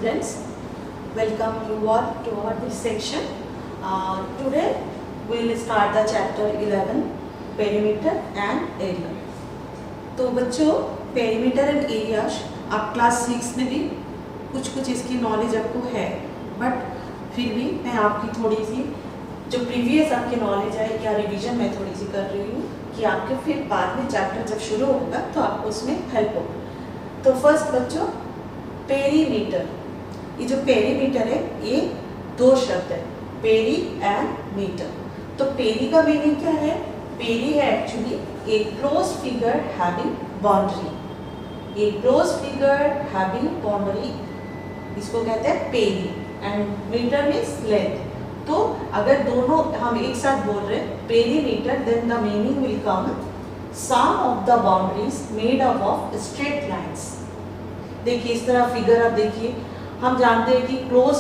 students, welcome you all to our this section. Today we will start the chapter 11 perimeter and area. तो बच्चों perimeter and area आप class 6 में भी कुछ इसकी नॉलेज आपको है, बट फिर भी मैं आपकी थोड़ी सी जो प्रीवियस आपकी नॉलेज है या रिवीजन मैं थोड़ी सी कर रही हूँ कि आपके फिर बाद में चैप्टर जब शुरू होगा तो आपको उसमें हेल्प होगा। तो फर्स्ट बच्चों पेरीमीटर, ये जो पेरीमीटर है ये दो शब्द है, पेरी एंड मीटर। तो पेरी का मीनिंग क्या है? पेरी है actually a close figure having boundary, a close figure having boundary, इसको कहते हैं peri, and meter means length. तो अगर दोनों हम एक साथ बोल रहे हैं perimeter, then the meaning will come sum of the boundaries made up of straight lines. देखिए इस तरह फिगर आप देखिए, हम जानते हैं कि क्लोज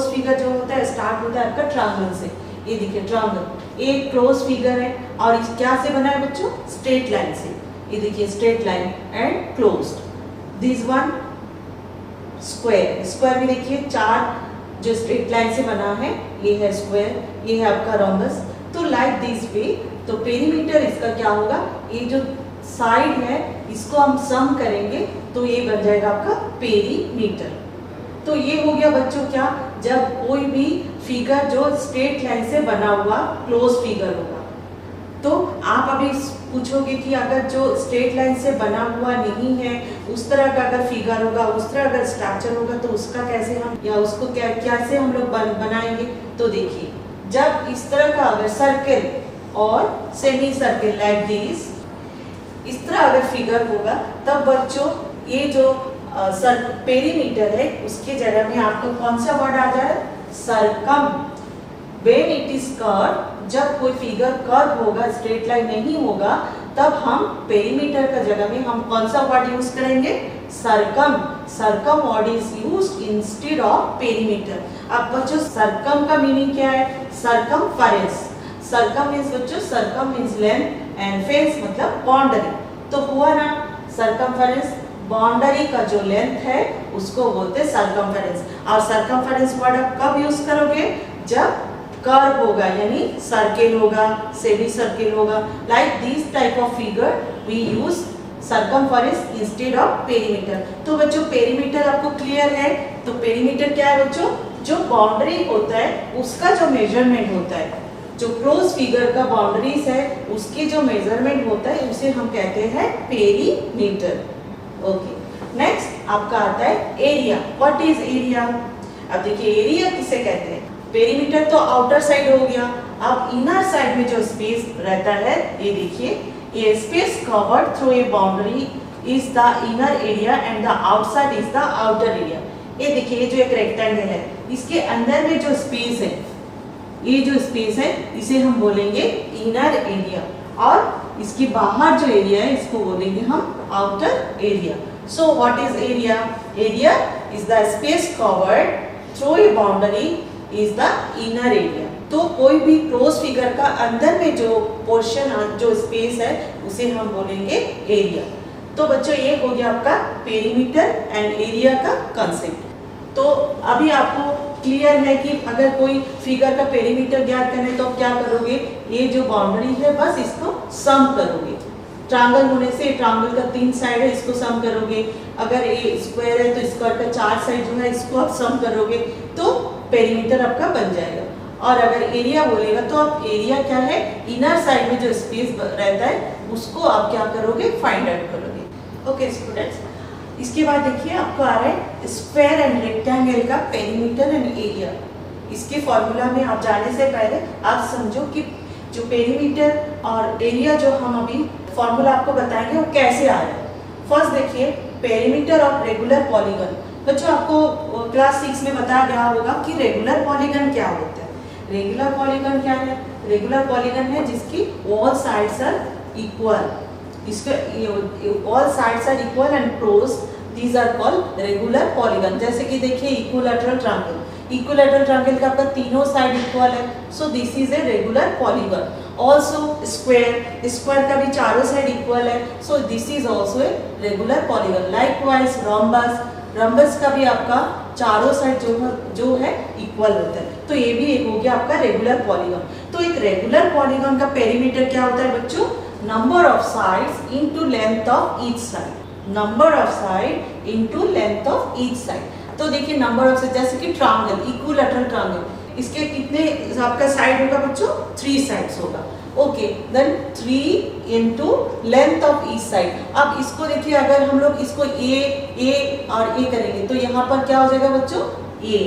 फिगर जो होता है स्टार्ट होता है आपका ट्रायंगल से। ये देखिए ट्रायंगल एक क्लोज फिगर है और इस क्या से बना है बच्चों? स्ट्रेट लाइन से। ये देखिए straight line and closed. This one square, square में देखिए चार जो स्ट्रेट लाइन से बना है, ये है स्क्वायर, ये है आपका रोम्बस। तो लाइक दिस वे, तो पेरीमीटर इसका क्या होगा? ये जो साइड है इसको हम सम करेंगे तो ये बन जाएगा आपका पेरीमीटर। तो ये हो गया बच्चों क्या? जब कोई भी फिगर जो स्ट्रेट लाइन से बना हुआ क्लोज फिगर होगा। तो आप अभी पूछोगे कि अगर जो स्ट्रेट लाइन से बना हुआ नहीं है, उस तरह का अगर फिगर होगा, उस तरह अगर स्ट्रक्चर होगा, तो उसका कैसे हम या उसको कैसे हम लोग बनाएंगे? तो देखिए जब इस तरह का अगर सर्कल और सेमी सर्कल लाइक दिस, इस तरह अगर फिगर होगा, तब बच्चों ये जो पेरीमीटर है उसके जगह में आपको कौन सा वर्ड आ जाए? सरकम। When it is curved, जब कोई फिगर कर्व होगा, स्ट्रेट लाइन नहीं होगा, तब हम पेरीमीटर का जगह में हम कौन सा वर्ड यूज करेंगे? Circum. Circum word is used instead of perimeter. अब बच्चों सरकम का मीनिंग क्या है? सरकमफेरेंस। सरकम मीन्स बच्चों, सरकम मीन्स लेंथ एंड फेरेंस मतलब बाउंड्री। तो हुआ ना सरकमफेरेंस, बाउंड्री का जो लेंथ है उसको बोलते हैं सरकमफेरेंस। और सरकमफेरेंस वर्ड आप कब यूज करोगे? जब कर्व होगा, यानी सर्किल होगा, सेमी सर्किल होगा, like this type of figure we use circumference instead of perimeter. तो बच्चों पेरीमीटर आपको क्लियर है? तो पेरीमीटर क्या है बच्चों? जो बाउंड्री होता है उसका जो मेजरमेंट होता है, जो क्लोज फिगर का बाउंड्रीज है उसकी जो मेजरमेंट होता है उसे हम कहते हैं पेरीमीटर। ओके, नेक्स्ट आपका आता है एरिया। What is area? अब देखिए एरिया किसे कहते हैं? पेरीमीटर तो आउटर साइड हो गया, अब इनर साइड में जो स्पेस रहता है, ये देखिए ये space covered through a boundary is the inner area and the outside is the outer area. ये देखिए ये जो एक रेक्टेंगल है, इसके अंदर में जो स्पेस है, ये जो स्पेस है इसे हम बोलेंगे इनर एरिया, और इसके बाहर जो एरिया है इसको बोलेंगे हम outer area. So what is area? Area is the space covered through a boundary is the inner area. तो कोई भी क्लोज फिगर का अंदर में जो पोर्शन, जो स्पेस है उसे हम बोलेंगे एरिया। तो बच्चों ये हो गया आपका पेरीमीटर एंड एरिया का कंसेप्ट। तो अभी आपको क्लियर है कि अगर कोई फिगर का पेरीमीटर ज्ञात करना है तो क्या करोगे? ये जो बाउंड्री है बस इसको सम करोगे। ट्रायंगल होने से ट्रायंगल का 3 साइड है, इसको सम करोगे। अगर ये स्क्वायर है तो स्क्वायर का 4 साइड जो है इसको आप सम करोगे तो पेरीमीटर आपका बन जाएगा। और अगर एरिया बोलेगा तो आप एरिया क्या है? इनर साइड में जो स्पेस रहता है उसको आप क्या करोगे? फाइंड आउट करोगे। ओके स्टूडेंट्स, इसके बाद देखिए आपको आ रहा है स्क्वायर एंड रेक्टेंगल का पेरीमीटर एंड एरिया। इसके फॉर्मूला में आप जाने से पहले आप समझो कि जो पेरीमीटर और एरिया जो हम अभी फॉर्मूला आपको बताएंगे वो कैसे आ रहा है। फर्स्ट देखिए पेरीमीटर ऑफ रेगुलर पॉलीगन। बच्चों आपको क्लास 6 में बताया गया होगा कि रेगुलर पॉलीगन क्या होता है। रेगुलर पॉलीगन क्या है? रेगुलर पॉलीगन है जिसकी ऑल साइड्स आर इक्वल, इसके all sides are equal and close, these are called regular polygon. जैसे कि देखिए इक्विलैटरल ट्रायंगल, इक्विलैटरल ट्रायंगल का आपका तीनों साइड इक्वल है, so this is a regular polygon. Also square, square का भी चारों साइड इक्वल है, so this is also a regular polygon. Likewise rhombus, rhombus का भी आपका चारों साइड जो है इक्वल होता है। तो ये भी एक हो गया आपका रेगुलर पॉलीगॉन। तो एक रेगुलर पॉलीगॉन का पेरीमीटर क्या होता है बच्चों? Number of sides into length of each side. Number of side into length of each side. तो देखिए नंबर ऑफ साइड, जैसे कि ट्रायंगल, इक्विलैटरल ट्रायंगल, इसके कितने आपका साइड होगा बच्चों? 3 साइड्स होगा। Okay, then 3 into length of each side. अब इसको देखिए, अगर हम लोग इसको ए और ए करेंगे तो यहाँ पर क्या हो जाएगा बच्चों? ए।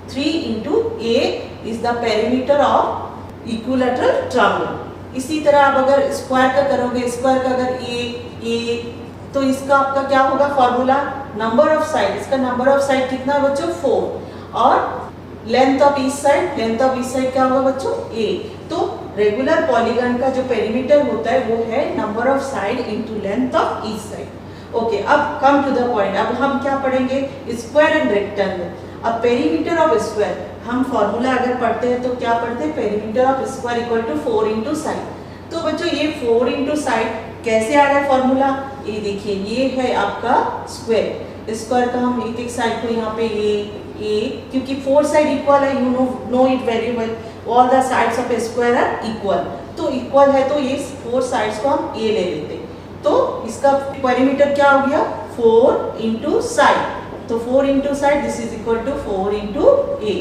3 into A is the perimeter of equilateral triangle. इसी तरह आप अगर स्क्वायर का करोगे, स्क्वायर का अगर ए तो इसका आपका क्या होगा फॉर्मूला? नंबर ऑफ साइड, इसका नंबर ऑफ साइड कितना है बच्चों? 4। और length of each side, length of each side क्या होगा बच्चों? ए। तो रेगुलर पॉलीगन का जो पेरीमीटर होता है वो है number of side into length of each side. Okay, अब कम टू द पॉइंट। अब हम क्या पढ़ेंगे? Square and rectangle. अब पेरीमीटर ऑफ स्क्वायर, हम फॉर्मूला अगर पढ़ते हैं तो क्या पढ़ते हैं? Perimeter of square equal to 4 into side. तो बच्चों ये 4 इंटू साइड कैसे आ रहा है फॉर्मूला? ये देखिए, ये है आपका स्क्वायर। स्क्वायर का हम एक साइड को यहाँ पे ए, क्योंकि 4 साइड इक्वल है, you know it very well, all the sides of square are equal. तो इक्वल है तो ये 4 साइड्स को हम ए ले लेते हैं। तो इसका पेरीमीटर क्या हो गया? 4 इंटू साइड। तो 4 into side, this is equal to 4 into A.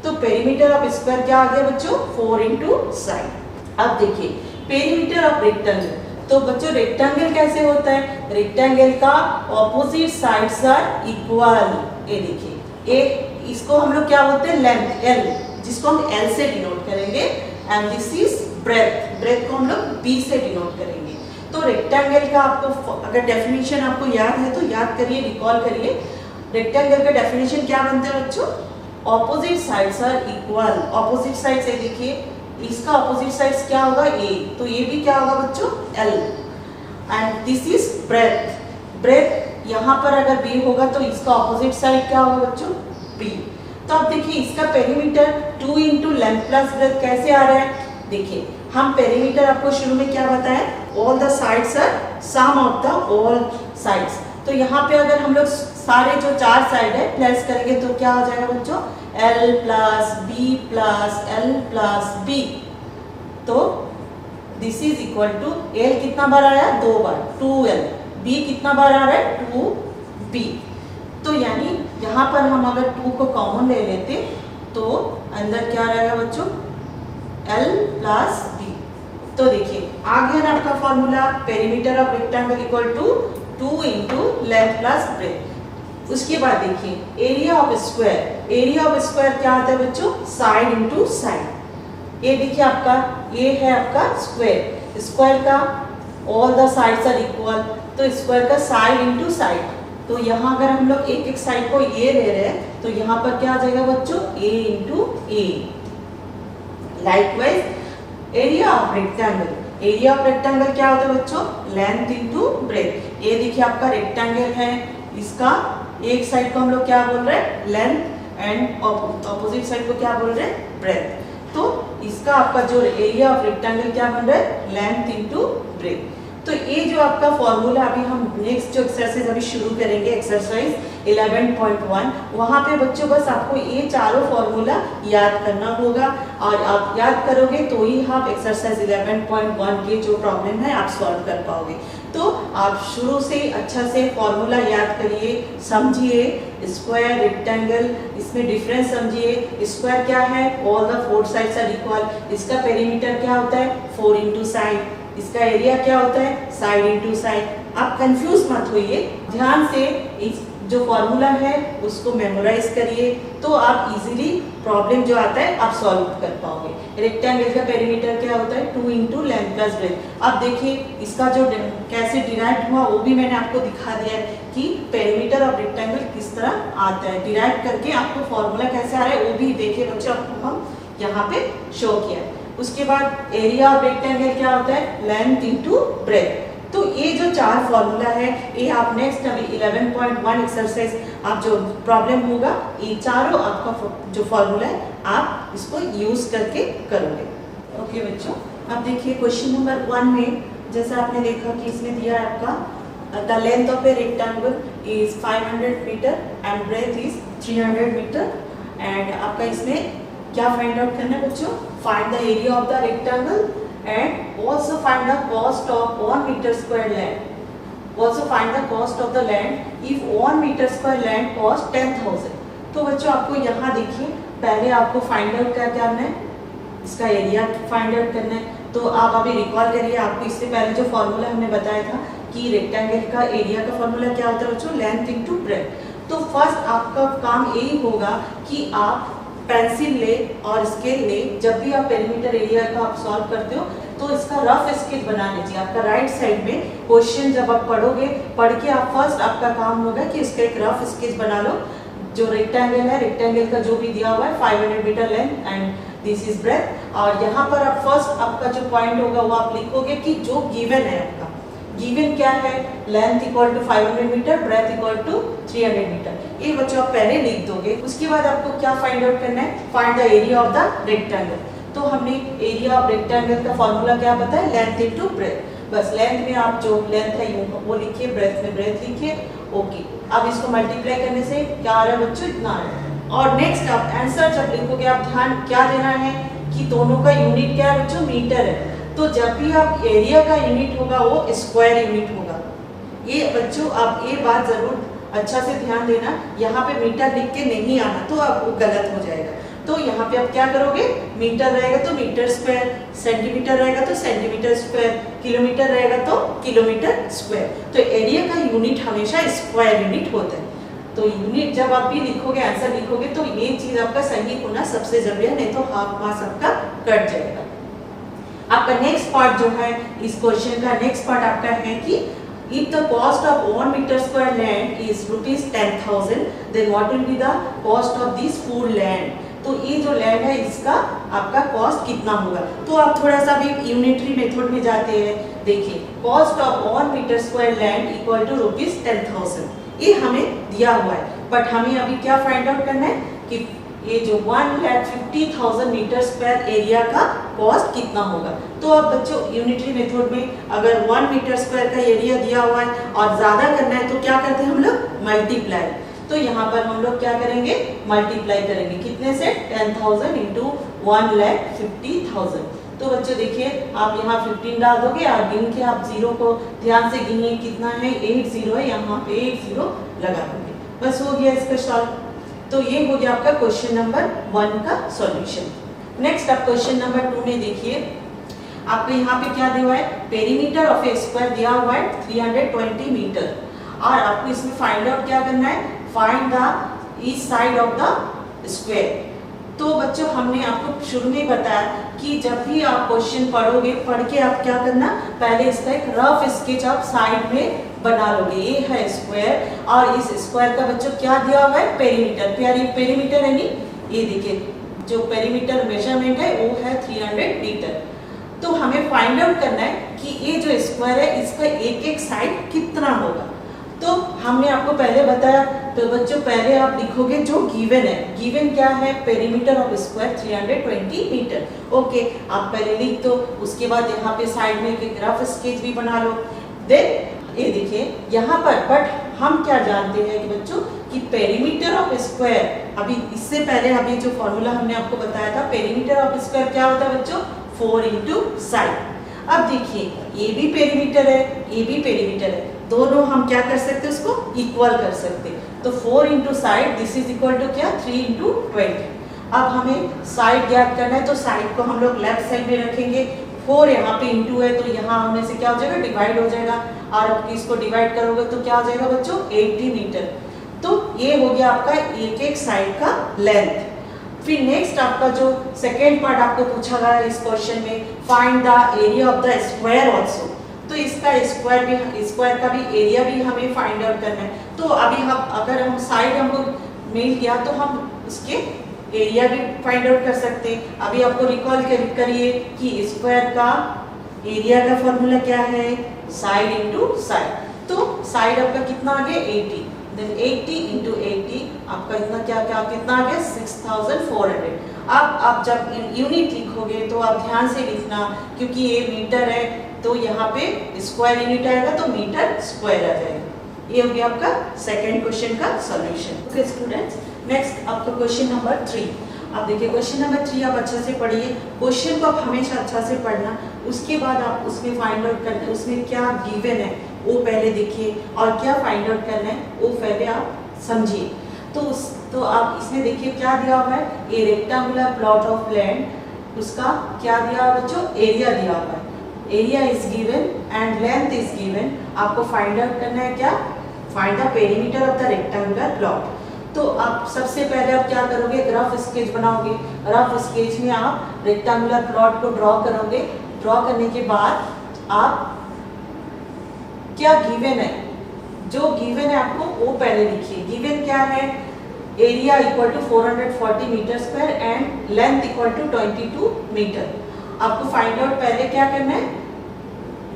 तो पेरीमीटर ऑफ स्क्वायर क्या आ गया बच्चों? 4 इंटू साइड। अब देखिए पेरीमीटर ऑफ रेक्टेंगल। तो बच्चों रेक्टेंगल कैसे होता है? रेक्टेंगल का ऑपोजिट साइड्स आर इक्वल। ये देखिए, एक इसको हम लोग क्या बोलते हैं? लेंथ, एल, जिसको हम एल से डिनोट करेंगे। And this is breadth, breadth को हम लोग बी से डिनोट करेंगे। तो रेक्टेंगल का आपको अगर डेफिनेशन आपको याद है तो याद करिए, रिकॉल करिए। रेक्टेंगल का डेफिनेशन क्या बनता है बच्चों? Opposite sides are equal. Opposite sides है, देखिए इसका ऑपोजिट साइड्स क्या होगा? ए। तो ये भी क्या होगा बच्चों? L. And this is breadth, breadth यहाँ पर अगर बी होगा तो इसका ऑपोजिट साइड क्या होगा बच्चों? बी। तो अब देखिए इसका perimeter 2 into length plus breath कैसे आ रहा है? देखिए हम पेरीमीटर आपको शुरू में क्या बताया? All the sides are sum of the all sides. तो यहाँ पे अगर हम लोग सारे जो 4 साइड है प्लस करेंगे तो क्या हो जाएगा बच्चों? L plus B plus L plus B. तो this is equal to L कितना बार आया? 2 बार, 2L। B कितना बार आ रहा है? 2B। तो यानी यहाँ पर हम अगर 2 को कॉमन ले लेते तो अंदर क्या रहेगा बच्चों? L plus B। तो देखिए आ गया ना आपका formula, perimeter of rectangle equal to 2 into length plus breadth. उसके बाद देखिए area of square. Area of square क्या आता है बच्चों? Side into side. ये देखिए आपका, ये है आपका स्क्वायर। स्क्वायर का all the sides are equal, तो स्क्वायर का साइड इंटू साइड। तो यहाँ अगर हम लोग एक एक साइड को ए ले रहे हैं तो यहाँ पर क्या आ जाएगा बच्चों? A into A. Likewise area of rectangle. Area of rectangle क्या होता है बच्चों? Length into breadth. ये देखिए आपका रेक्टेंगल है, इसका एक साइड को हम लोग क्या बोल रहे हैं? लेंथ, एंड ऑपोजिट साइड को क्या बोल रहे हैं? ब्रेथ। तो इसका आपका जो एरिया ऑफ रेक्टेंगल क्या बन रहा है? Length into breath. तो ये जो आपका फॉर्मूला अभी हम नेक्स्ट जो एक्सरसाइज अभी शुरू करेंगे, एक्सरसाइज 11.1, वहाँ पे बच्चों बस आपको ये चारों फॉर्मूला याद करना होगा। और आप याद करोगे तो ही आप एक्सरसाइज 11.1 के जो प्रॉब्लम है आप सॉल्व कर पाओगे। तो आप शुरू से अच्छा से फॉर्मूला याद करिए, समझिए। स्क्वायर, रेक्टेंगल, इसमें डिफरेंस समझिए। स्क्वायर क्या है? All the 4 sides are equal. इसका पेरीमीटर क्या होता है? 4 इंटू साइड। इसका एरिया क्या होता है? Side into side. आप कंफ्यूज मत होइए, ध्यान से इस जो फॉर्मूला है उसको मेमोराइज करिए, तो आप इजीली प्रॉब्लम जो आता है आप सॉल्व कर पाओगे। रेक्टेंगल का पेरीमीटर क्या होता है? 2 इंटू लेंथ प्लस ब्रेथ। अब देखिए इसका जो कैसे डिराइव हुआ वो भी मैंने आपको दिखा दिया है कि पेरीमीटर ऑफ रेक्टेंगल किस तरह आता है। डिराइव करके आपको फॉर्मूला कैसे आ रहा है वो भी देखिए बच्चों, आपको हम यहाँ पे शो किया है। उसके बाद एरिया ऑफ रेक्टेंगल क्या होता है? Length into breath. तो ये जो 4 फॉर्मूला है ये आप नेक्स्ट अभी 11.1 एक्सरसाइज आप जो प्रॉब्लम होगा ये चारों आपका जो फॉर्मूला है आप इसको यूज करके करोगे। ओके बच्चों, अब देखिए क्वेश्चन नंबर 1 में जैसा आपने देखा कि इसमें दिया है आपका the length of a rectangle is 500 metre and breadth is 300 metre. And आपका इसमें क्या फाइंड आउट करना है बच्चों? Find the area of the rectangle and also find the cost of 1 metre square land. Also find the cost of the land if 1 metre square land cost 10,000। तो बच्चों आपको यहाँ देखिए पहले आपको फाइंड आउट क्या करना है, इसका एरिया फाइंड आउट करना है। तो आप अभी रिकॉल करिए, आपको इससे पहले जो फॉर्मूला हमने बताया था कि रेक्टेंगल का एरिया का फॉर्मूला क्या होता है बच्चों? Length into breadth. तो फर्स्ट आपका काम यही होगा कि आप पेंसिल ले और स्केल ले, जब भी आप पेरीमीटर एरिया का आप सॉल्व करते हो तो इसका रफ स्केच बना लीजिए। आपका राइट साइड में क्वेश्चन जब आप पढ़ोगे, पढ़ के आप फर्स्ट आपका काम होगा कि इसका एक रफ स्केच बना लो। जो रेक्टेंगल है, रेक्टेंगल का जो भी दिया हुआ है 500 metre length and this is breadth. और यहाँ पर आप फर्स्ट आपका जो पॉइंट होगा वो आप लिखोगे कि जो गिवन है आपका, गिवन क्या है? Length equal to 500 metre, breadth equal to 300 metre. ये बच्चों आप पहले लिख दोगे। उसके बाद आपको क्या फाइंड आउट करना है? Find the area of the rectangle. तो हमने एरिया ऑफ रेक्टेंगल का फॉर्मूला क्या बताया? Length into breath. बस लेंथ में आप जो लेंथ है वो लिखिए, ब्रेथ में ब्रेथ लिखिए। ओके, अब इसको मल्टीप्लाई करने से क्या आ रहा है बच्चों? इतना आ रहा है। और नेक्स्ट आप आंसर जब लिखोगे आप ध्यान क्या देना है कि दोनों का यूनिट क्या है बच्चों? मीटर है। तो जब भी आप एरिया का यूनिट होगा वो स्क्वायर यूनिट होगा। ये बच्चों आप ये बात जरूर अच्छा से ध्यान देना, यहाँ पे मीटर लिख के नहीं आना तो आपको गलत हो जाएगा। तो यहाँ पे आप क्या करोगे? मीटर रहेगा तो मीटर स्क्वायर, सेंटीमीटर रहेगा तो सेंटीमीटर स्क्वायर, किलोमीटर रहेगा तो किलोमीटर स्क्वायर। तो एरिया का यूनिट हमेशा स्क्वायर यूनिट होता है। तो यूनिट जब आप भी लिखोगे, आंसर लिखोगे तो ये चीज आपका सही होना सबसे जरूरी है, नहीं तो हाफ मार्क्स आपका कट जाएगा। आपका नेक्स्ट पार्ट जो है इस क्वेश्चन का नेक्स्ट पार्ट आपका है कि if the cost of 1 meter square land is rupees 10,000 then what will be the cost of this full land। तो ये जो लैंड है इसका आपका कॉस्ट कितना होगा? तो आप थोड़ा सा भी यूनिटरी मेथड में जाते हैं। देखिए cost of 1 metre square land equal to rupees 10,000 ये हमें दिया हुआ है। बट हमें अभी क्या फाइंड आउट करना है कि ये जो 1,50,000 मीटर स्क्वायर एरिया का कॉस्ट कितना होगा। तो अब बच्चों यूनिटरी मेथड में अगर 1 मीटर स्क्वायर का एरिया दिया हुआ है और ज्यादा करना है तो क्या करते हैं हम लोग? मल्टीप्लाई। तो यहाँ पर हम लोग क्या करेंगे? मल्टीप्लाई करेंगे। कितने से? 10,000 इंटू 1,50,000। तो बच्चों देखिए आप यहाँ 15 डाल दोगे और गिन के आप जीरो को ध्यान से गिनिए कितना है? 80 है, यहाँ पे 80 लगा दोगे। बस हो गया इसका सॉल्व। तो ये हो गया आपका क्वेश्चन नंबर 1 का सॉल्यूशन। नेक्स्ट आप क्वेश्चन नंबर 2 में देखिए आपको यहाँ पे क्या दिया हुआ है? पेरीमीटर ऑफ ए स्क्वायर दिया हुआ है 320 मीटर और आपको इसमें फाइंड आउट क्या करना है? Find the each side of the square. तो बच्चों हमने आपको शुरू में बताया कि जब भी आप क्वेश्चन पढ़ोगे, पढ़ के आप क्या करना? पहले इसका एक रफ स्केच आप साइड में बना लोगे। ये है स्क्वायर और इस स्क्वायर का बच्चों क्या दिया हुआ है? पेरीमीटर। पेरीमीटर है नहीं, ये देखिए जो पेरीमीटर मेजरमेंट है वो है 300 मीटर। तो हमें फाइंड आउट करना है कि ये जो स्क्वायर है इसका एक एक साइड कितना होगा। तो हमने आपको पहले बताया। तो बच्चों पहले आप लिखोगे जो गिवन है। गिवन क्या है? Perimeter of square 320 metre. Okay, आप पहले लिख दो। उसके बाद यहाँ पे साइड में एक रफ स्केच भी बना लो। देन ये देखिए यहाँ पर बट हम क्या जानते हैं कि बच्चों कि पेरीमीटर ऑफ स्क्वायर, अभी इससे पहले अभी जो फॉर्मूला हमने आपको बताया था पेरीमीटर ऑफ स्क्वायर क्या होता है बच्चों? 4 इंटू साइड। अब देखिए ये भी पेरीमीटर है, ये भी पेरीमीटर है, दोनों हम क्या कर सकते हैं? उसको इक्वल कर सकते हैं। तो 4 into side this is equal to क्या? 3 इंटू 20। अब हमें साइड ज्ञात करना है तो साइड को हम लोग लेफ्ट साइड में रखेंगे। 4 यहाँ पे इंटू है तो यहाँ होने से क्या हो जाएगा? डिवाइड हो जाएगा और इसको डिवाइड करोगे तो क्या हो जाएगा बच्चों? 80 मीटर। तो ये हो गया आपका एक एक साइड का लेंथ। फिर नेक्स्ट आपका जो सेकेंड पार्ट आपको पूछा गया इस क्वेश्चन में, find the area of the square also. तो इसका स्क्वायर का भी एरिया भी हमें फाइंड आउट करना है। तो अभी हम अगर हम साइड हमको मिल गया तो हम उसके एरिया भी फाइंड आउट कर सकते हैं। अभी आपको रिकॉल करिए कि स्क्वायर का एरिया का फॉर्मूला क्या है? Side into side. तो साइड आपका कितना आ गया? 80। देन 80 इंटू 80 आपका इतना कितना आ गया? 6400। अब आप जब यूनिट लिखोगे तो आप ध्यान से लिखना क्योंकि ये मीटर है तो यहाँ पे स्क्वायर यूनिट आएगा तो मीटर स्क्वायर आ जाएगा। ये हो गया आपका सेकेंड क्वेश्चन का सॉल्यूशन। ओके स्टूडेंट्स, नेक्स्ट आपका क्वेश्चन नंबर 3। आप देखिए क्वेश्चन नंबर 3 आप अच्छे से पढ़िए। क्वेश्चन को आप हमेशा अच्छा से पढ़ना, उसके बाद आप उसमें फाइंड आउट करना, उसमें क्या गिवन है वो पहले देखिए और क्या फाइंड आउट करना है वो पहले आप समझिए। तो आप इसमें देखिए क्या दिया हुआ है, ए रेक्टेंगुलर प्लॉट ऑफ लैंड, उसका क्या दिया हुआ बच्चों, एरिया दिया हुआ है। Area is given and length is given. आपको फाइंड आउट करना है क्या, find the perimeter of the rectangular plot. तो आप सबसे पहले आप क्या करोगे, रफ स्केच बनाओगे। रफ स्केच में आप रेक्टेंगुलर प्लॉट को ड्रॉ करोगे। ड्रॉ करने के बाद आप क्या गिवन है, जो गिवन है आपको वो पहले लिखिए। गिवन क्या है, area equal to 440 metre square and length equal to 22 metre. आपको फाइंड आउट पहले क्या करना है,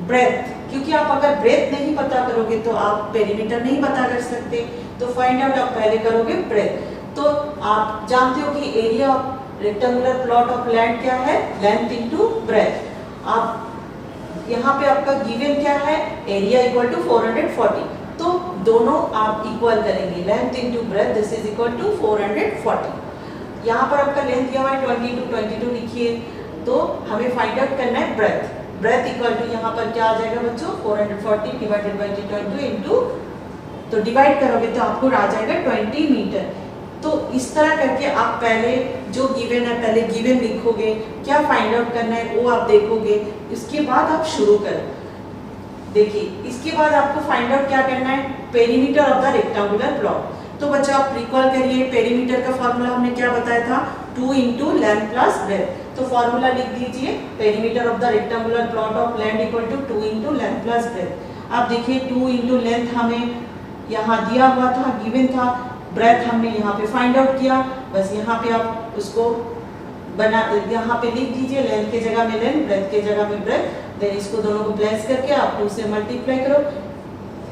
ब्रेथ, क्योंकि आप अगर ब्रेथ नहीं पता करोगे तो आप पेरीमीटर नहीं पता कर सकते। तो फाइंड आउट आप पहले करोगे ब्रेथ। तो आप जानते हो कि area of rectangular plot of land क्या है, लेंथ इनटू ब्रेथ। आप यहाँ पे आपका गिवन क्या है, एरिया इक्वल टू 440, तो दोनों आप इक्वल करेंगे, length into breadth this is equal to 440। यहाँ पर आपका लेंथ दिया हुआ है 22 लिखिए। तो हमें फाइंड आउट करना है ब्रेथ। ब्रेथ इक्वल टू यहाँ पर क्या आ जाएगा बच्चों, 440 डिवाइडेड बाई 22 इनटू, तो डिवाइड करोगे तो आपको आ जाएगा 20 मीटर। तो इस तरह करके आप पहले जो गिवन है पहले गिवन लिखोगे, क्या फाइंड आउट करना है वो आप देखोगे, इसके बाद आप शुरू करो। देखिए इसके बाद आपको फाइंड आउट क्या करना है, perimeter of the rectangular plot. तो बच्चों आप रिकॉल करिए, पेरीमीटर का फॉर्मूला हमने क्या बताया था, 2 इंटू लेंथ प्लस ब्रेथ। तो फॉर्मूला लिख दीजिए, perimeter of the rectangular plot of land equal to 2 into length plus breadth. आप देखिए 2 इंटू लेंथ हमें यहाँ दिया हुआ था, गिवन था, ब्रेथ हमने यहाँ पे फाइंड आउट किया। बस यहाँ पे आप उसको बना, यहाँ पे लिख दीजिए, लेंथ के जगह में लेंथ, ब्रेथ के जगह में ब्रेथ। देन इसको दोनों को प्लस करके आप 2 से मल्टीप्लाई करो।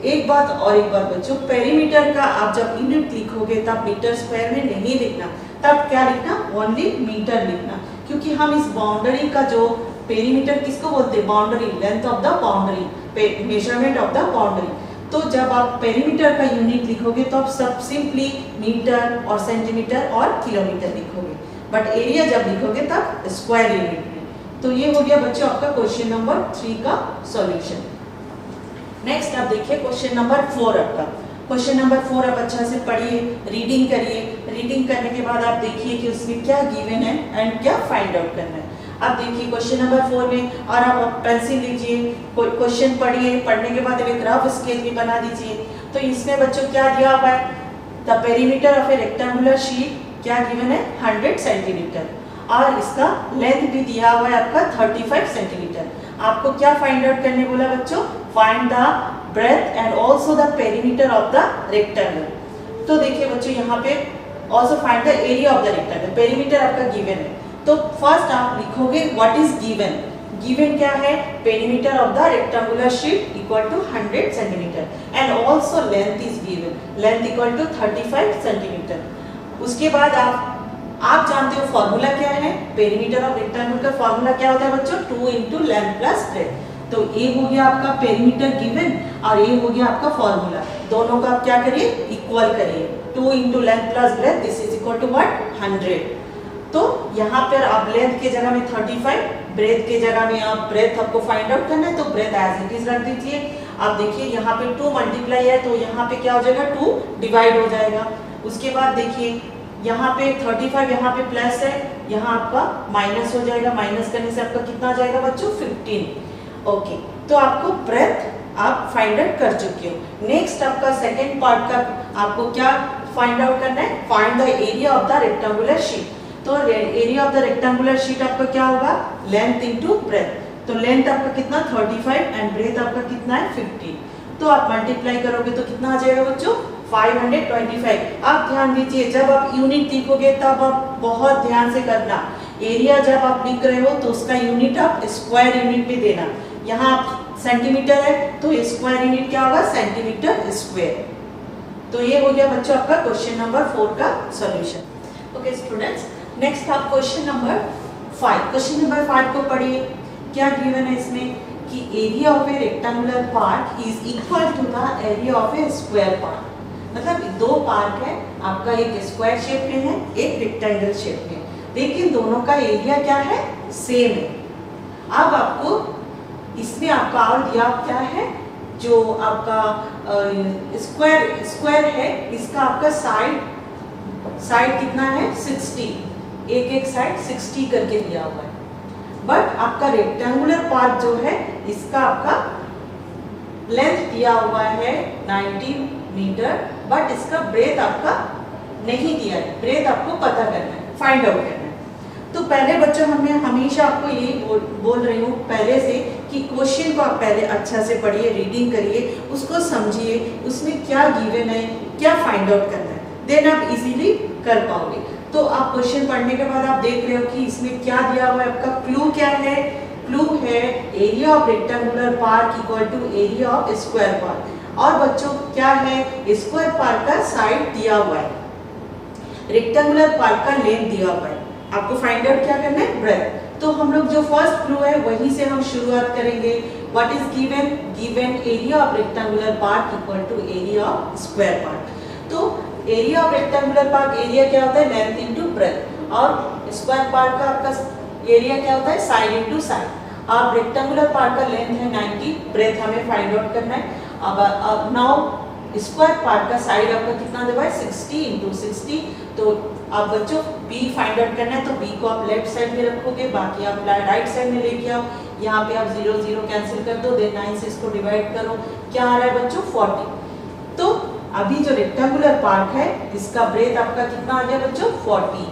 एक बात और एक बात बच्चों, पेरीमीटर का आप जब यूनिट लिखोगे तब मीटर स्क्वायर में नहीं लिखना, तब क्या लिखना, ओनली मीटर लिखना, क्योंकि हम इस बाउंड्री का जो पेरीमीटर किसको बोलते हैं, boundary, length of the boundary, measurement of the boundary. तो जब आप पेरीमीटर का यूनिट लिखोगे तो आप सब सिंपली मीटर और सेंटीमीटर और किलोमीटर लिखोगे, बट एरिया जब लिखोगे तब स्क्वायर यूनिट में। तो ये हो गया बच्चों आपका क्वेश्चन नंबर 3 का सॉल्यूशन। नेक्स्ट आप देखिए क्वेश्चन नंबर 4 आपका। क्वेश्चन नंबर 4 आप अच्छा से पढ़िए, रीडिंग करिए। रीडिंग करने के बाद आप देखिए कि उसमें क्या गिवन है एंड क्या फाइंड आउट करना है। आप देखिए क्वेश्चन नंबर 4 में, और आप पेंसिल लीजिए, क्वेश्चन पढ़िए, पढ़ने के बाद एक रफ स्केच भी बना दीजिए। तो इसमें बच्चों क्या दिया हुआ है, the perimeter of a rectangular sheet क्या गिवन है, 100 सेंटीमीटर, और इसका लेंथ भी दिया हुआ है आपका 35 सेंटीमीटर। आपको क्या फाइंड आउट करने बोला बच्चों, find the breadth and also the perimeter of the rectangle. तो देखिए बच्चों यहाँ पे also find the area of the rectangle, perimeter आपका गिवन है। तो फर्स्ट आप लिखोगे व्हाट इज गिवन। गिवन क्या है, perimeter of the rectangular sheet equal to 100 centimetre and also length is given, length equal to 35 centimetre. उसके बाद आप जानते हो फॉर्मूला क्या है, पेरीमीटर ऑफ रेक्टेंगल का फॉर्मूला क्या होता है बच्चों, 2 इंटू लेंथ प्लस ब्रेथ। तो ये हो गया आपका पेरीमीटर गिवन और ये हो गया आपका फॉर्मूला। दोनों का आप क्या करिए, इक्वल करिए, 2 into length plus breadth this is equal to what, 100। तो यहाँ पर आप लेंथ के जगह में 35, ब्रेथ के जगह में आप ब्रेथ आपको फाइंड आउट करना है तो ब्रेथ एज इट इज रख दीजिए। आप देखिए यहाँ पे 2 मल्टीप्लाई है तो यहाँ पे क्या हो जाएगा, 2 डिवाइड हो जाएगा। उसके बाद देखिए यहाँ पे 35, यहाँ पे प्लस है, यहाँ आपका माइनस हो जाएगा, माइनस करने से आपका कितना आ जाएगा बच्चों, 15। ओके, तो आपको ब्रेथ आप फाइंड आउट कर चुके हो। नेक्स्ट आपका सेकेंड पार्ट का आपको क्या फाइंड आउट करना है, find the area of the rectangular sheet. तो area of the rectangular sheet आपका क्या होगा, लेंथ इनटू ब्रेथ। तो लेंथ आपका कितना 35 एंड ब्रेथ आपका कितना है 15। तो आप मल्टीप्लाई करोगे तो कितना आ जाएगा बच्चों, 525। आप ध्यान दीजिए जब आप यूनिट लिखोगे तब आप बहुत ध्यान से करना, एरिया जब आप लिख रहे हो तो उसका यूनिट आप स्क्वायर यूनिट में देना। यहाँ सेंटीमीटर है तो स्क्वायर यूनिट क्या होगा, सेंटीमीटर स्क्वायर। तो ये हो गया बच्चों आपका क्वेश्चन नंबर 4 का सॉल्यूशन। ओके स्टूडेंट्स, नेक्स्ट आप क्वेश्चन नंबर 5। क्वेश्चन नंबर 5 को पढ़िए, क्या गिवन है इसमें कि area of a rectangular part is equal to the area of a square part. मतलब 2 पार्ट है, आपका एक स्क्वायर शेप में है, एक रेक्टेंगल शेप में, लेकिन दोनों का एरिया क्या है, सेम है। अब आपको इसमें आपका और दिया क्या है, जो आपका स्क्वायर है, इसका आपका साइड कितना है, 60, एक साइड 60 करके दिया हुआ है। बट आपका रेक्टेंगुलर पार्ट जो है, इसका आपका लेंथ दिया हुआ है 90 मीटर, बट इसका ब्रेथ आपका नहीं दिया है। ब्रेथ आपको पता करना है, फाइंड आउट करना है। तो पहले बच्चों, हमने हमेशा आपको यही बोल रही हूँ पहले से कि क्वेश्चन को आप पहले अच्छा से पढ़िए, रीडिंग करिए, उसको समझिए, उसमें क्या गिवन है, क्या फाइंड आउट करना है, देन आप इजीली कर पाओगे। तो आप क्वेश्चन पढ़ने के बाद आप देख रहे हो कि इसमें क्या दिया हुआ है, आपका क्लू क्या है, क्लू है area of rectangular park equal to area of square park. और बच्चों क्या है, स्क्वायर पार्क का साइड दिया हुआ है, रेक्टेंगुलर पार्क का लेंथ दिया हुआ है, आपको फाइंड आउट क्या करना है, ब्रेथ। तो हम लोग जो फर्स्ट क्लू है वहीं से हम शुरुआत करेंगे। What is given area of rectangular park equal to area of square park. तो area of rectangular park, area क्या होता है, लेंथ इनटू ब्रेथ, और स्क्वायर पार्क का आपका एरिया क्या होता है, साइड इनटू साइड। अब रेक्टेंगुलर पार्क का लेंथ है 90, ब्रेथ हमें फाइंड आउट करना है। अब नाउ स्क्वायर पार्ट का साइड आपका कितना देगा है, 60 इंटू 60। तो आप बच्चों बी फाइंड आउट करना है, तो बी को आप लेफ्ट साइड में रखोगे, बाकी आप राइट साइड में लेके आओ। यहाँ पे आप 0 0 कैंसिल कर दो, देन 9 से इसको डिवाइड करो, क्या आ रहा है बच्चों, 40। तो अभी जो रेक्टेंगुलर पार्ट है, इसका ब्रेथ आपका कितना आ गया बच्चों, 40।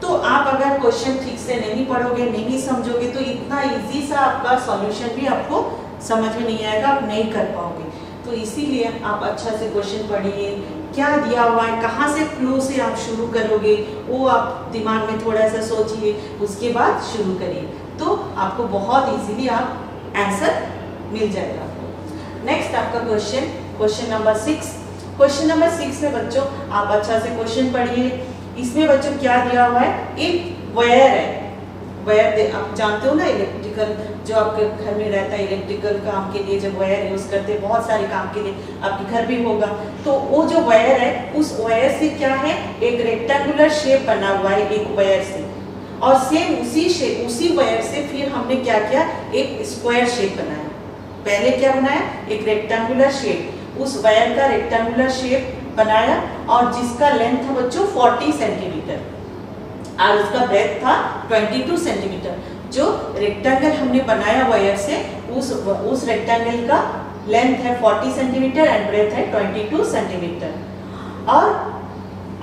तो आप अगर क्वेश्चन ठीक से नहीं पढ़ोगे, नहीं समझोगे, तो इतना इजी सा आपका सॉल्यूशन भी आपको समझ में नहीं आएगा, आप नहीं कर पाओगे। तो इसीलिए आप अच्छा से क्वेश्चन पढ़िए, क्या दिया हुआ है, कहाँ से क्लू से आप शुरू करोगे, वो आप दिमाग में थोड़ा सा सोचिए, उसके बाद शुरू करिए, तो आपको बहुत इजीली आप आंसर मिल जाएगा। नेक्स्ट आपका क्वेश्चन नंबर 6। क्वेश्चन नंबर 6 में बच्चों आप अच्छा से क्वेश्चन पढ़िए। इसमें बच्चों क्या दिया हुआ है, एक वायर है, वायर आप जानते हो ना, इलेक्ट्रिकल जो आपके घर में रहता है, इलेक्ट्रिकल काम के लिए जब वायर यूज करते हैं, बहुत सारे काम के लिए आपके घर भी होगा। तो वो जो वायर है, उस वायर से क्या है, एक रेक्टेंगुलर शेप बना हुआ है एक वायर से, और सेम उसी वायर से फिर हमने क्या किया, एक स्क्वायर शेप बनाया। पहले क्या बनाया, एक रेक्टेंगुलर शेप, उस वायर का रेक्टेंगुलर शेप बनाया, और जिसका लेंथ था बच्चों 40 सेंटीमीटर और उसका ब्रेथ था 22 सेंटीमीटर। जो रेक्टेंगल हमने बनाया वायर से, उस रेक्टेंगल का लेंथ है 40 सेंटीमीटर एंड ब्रेथ है 22 सेंटीमीटर। और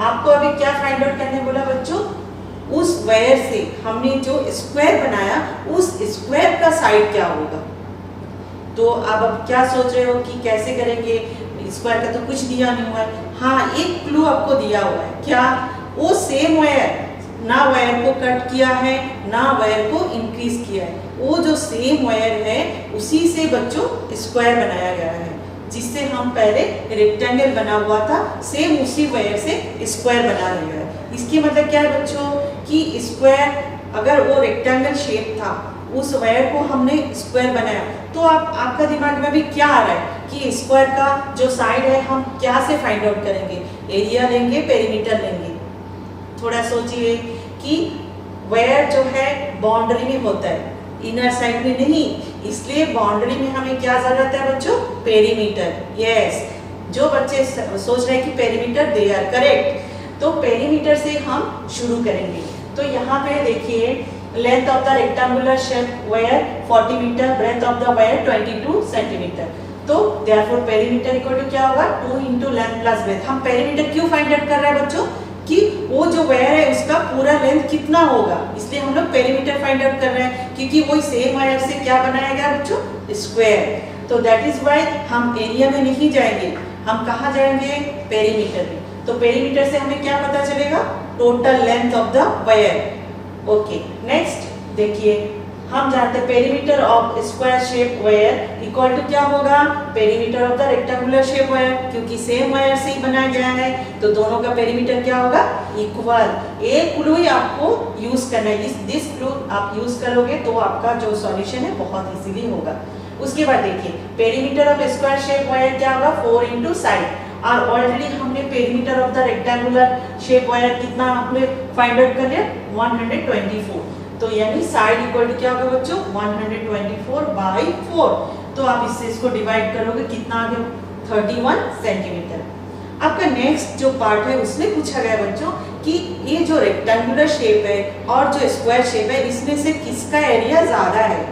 आपको अभी क्या फाइंड आउट करने बोला बच्चों, उस वायर से हमने जो स्क्वायर बनाया, उस स्क्वायर का साइड क्या होगा। तो अब क्या सोच रहे हो कि कैसे करेंगे, स्क्वायर का तो कुछ दिया नहीं हुआ है। हाँ, एक क्लू आपको दिया हुआ है, क्या, वो सेम वायर, ना वायर को कट किया है, ना वायर को इंक्रीज किया है, वो जो सेम वायर है उसी से बच्चों स्क्वायर बनाया गया है, जिससे हम पहले रेक्टेंगल बना हुआ था, सेम उसी वायर से स्क्वायर बना रहे हैं। इसकी मतलब क्या है बच्चों, कि स्क्वायर अगर वो रेक्टेंगल शेप था, उस वायर को हमने स्क्वायर बनाया, तो आपका दिमाग में भी क्या आ रहा है कि स्क्वायर का जो साइड है हम क्या से फाइंड आउट करेंगे, एरिया लेंगे, पेरीमीटर लेंगे। थोड़ा सोचिए कि वायर जो है बाउंड्री में होता है, इनर साइड में नहीं, इसलिए बाउंड्री में हमें क्या जरूरत है बच्चों, पेरीमीटर। यस, जो बच्चे सोच रहे हैं कि पेरीमीटर, दे आर करेक्ट। तो पेरीमीटर से हम शुरू करेंगे। तो यहाँ पे देखिए, length of the rectangular shape wire 40 metre, breadth of the wire 22 centimetre. तो देयरफॉर पेरीमीटर इक्वल टू क्या होगा, 2 इंटू लेंथ प्लस ब्रेथ। हम पेरीमीटर क्यों फाइंड आउट कर रहे हैं बच्चों, कि वो जो वायर है उसका पूरा लेंथ कितना होगा, इसलिए हम लोग पेरीमीटर फाइंड आउट कर रहे हैं, क्योंकि वही सेम वायर से क्या बनाया गया बच्चों, स्क्वायर। तो दैट इज व्हाई हम एरिया में नहीं जाएंगे, हम कहाँ जाएंगे, पेरीमीटर में। तो पेरीमीटर से हमें क्या पता चलेगा, total length of the wire. Okay, next देखिए, हम जानते हैं perimeter of square shape wire equal to क्या होगा, perimeter of the rectangular shape wire, क्योंकि सेम वायर से ही बनाया गया है, तो दोनों का पेरीमीटर क्या होगा, इक्वल। एक क्लू ही आपको यूज करना है, दिस क्लू आप यूज करोगे तो आपका जो सॉल्यूशन है बहुत इजीली होगा। उसके बाद देखिए, perimeter of square shape wire क्या होगा, 4 इंटू साइड, और ऑलरेडी हमने perimeter of the rectangular shape wire कितना हमने फाइंड आउट कर लिया 124। तो यानी साइड इक्वल टू क्या होगा बच्चों 124/4। तो आप इससे इसको डिवाइड करोगे कितना आ गया 31 सेंटीमीटर। आपका नेक्स्ट जो पार्ट है उसमें पूछा गया बच्चों कि ये जो रेक्टेंगुलर शेप है और जो स्क्वायर शेप है इसमें से किसका एरिया ज्यादा है।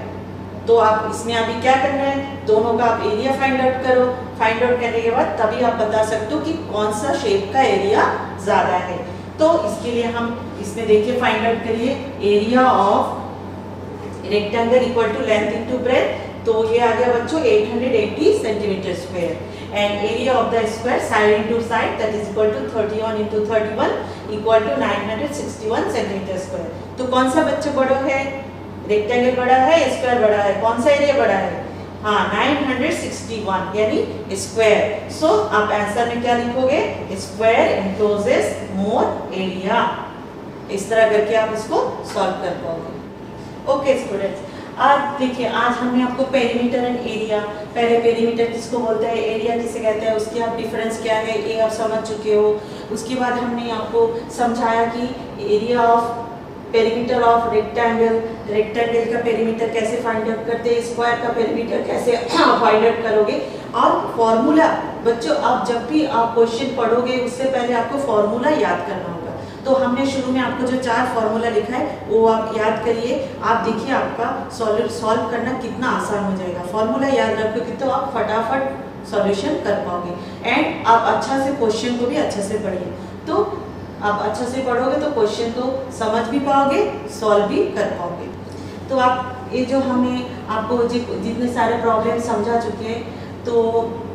तो आप इसमें अभी क्या करना है, दोनों का आप एरिया फाइंड आउट करो। फाइंड आउट करने के बाद तभी आप बता सकते हो कि कौन सा शेप का एरिया ज्यादा है। तो इसके लिए हम इसमें देखिए फाइंड आउट करिए area of rectangle equal to length into breadth. तो ये आ गया बच्चों 880 centimetre square and area of the square side into side that is equal to 31 into 31 equal to 961 centimetre square. तो कौन सा बच्चों बड़ा है, रेक्टेंगल बड़ा है स्क्वायर बड़ा है, कौन सा एरिया बड़ा है, हाँ 961 यानी स्क्वायर। सो आप आंसर में क्या लिखोगे स्क्वायर एनक्लोजेस मोर एरिया। इस तरह करके आप इसको सॉल्व कर पाओगे। ओके स्टूडेंट्स, आज देखिए आज हमने आपको पेरीमीटर एंड एरिया, पहले पेरीमीटर किसको बोलते हैं एरिया किसे कहते हैं उसकी आप डिफरेंस क्या है ये आप समझ चुके हो। उसके बाद हमने आपको समझाया कि area of perimeter of rectangle, rectangle का पेरीमीटर कैसे फाइंड आउट करते हैं, स्क्वायर का पेरीमीटर कैसे फाइंड आउट करोगे। और फॉर्मूला बच्चों आप जब भी आप क्वेश्चन पढ़ोगे उससे पहले आपको फॉर्मूला याद करना होगा। तो हमने शुरू में आपको जो 4 फॉर्मूला लिखा है वो आप याद करिए। आप देखिए आपका सॉल्व करना कितना आसान हो जाएगा। फॉर्मूला याद रखोगे तो आप फटाफट सॉल्यूशन कर पाओगे एंड आप अच्छा से क्वेश्चन को भी अच्छे से पढ़िए। तो आप अच्छे से पढ़ोगे तो क्वेश्चन को समझ भी पाओगे, सॉल्व भी कर पाओगे। तो आप ये जो हमें आपको जितने सारे प्रॉब्लम समझा चुके हैं तो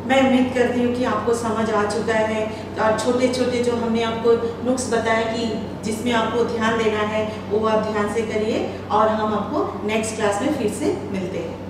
मैं उम्मीद करती हूँ कि आपको समझ आ चुका है। और छोटे छोटे जो हमने आपको नुक्स बताए कि जिसमें आपको ध्यान देना है वो आप ध्यान से करिए और हम आपको नेक्स्ट क्लास में फिर से मिलते हैं।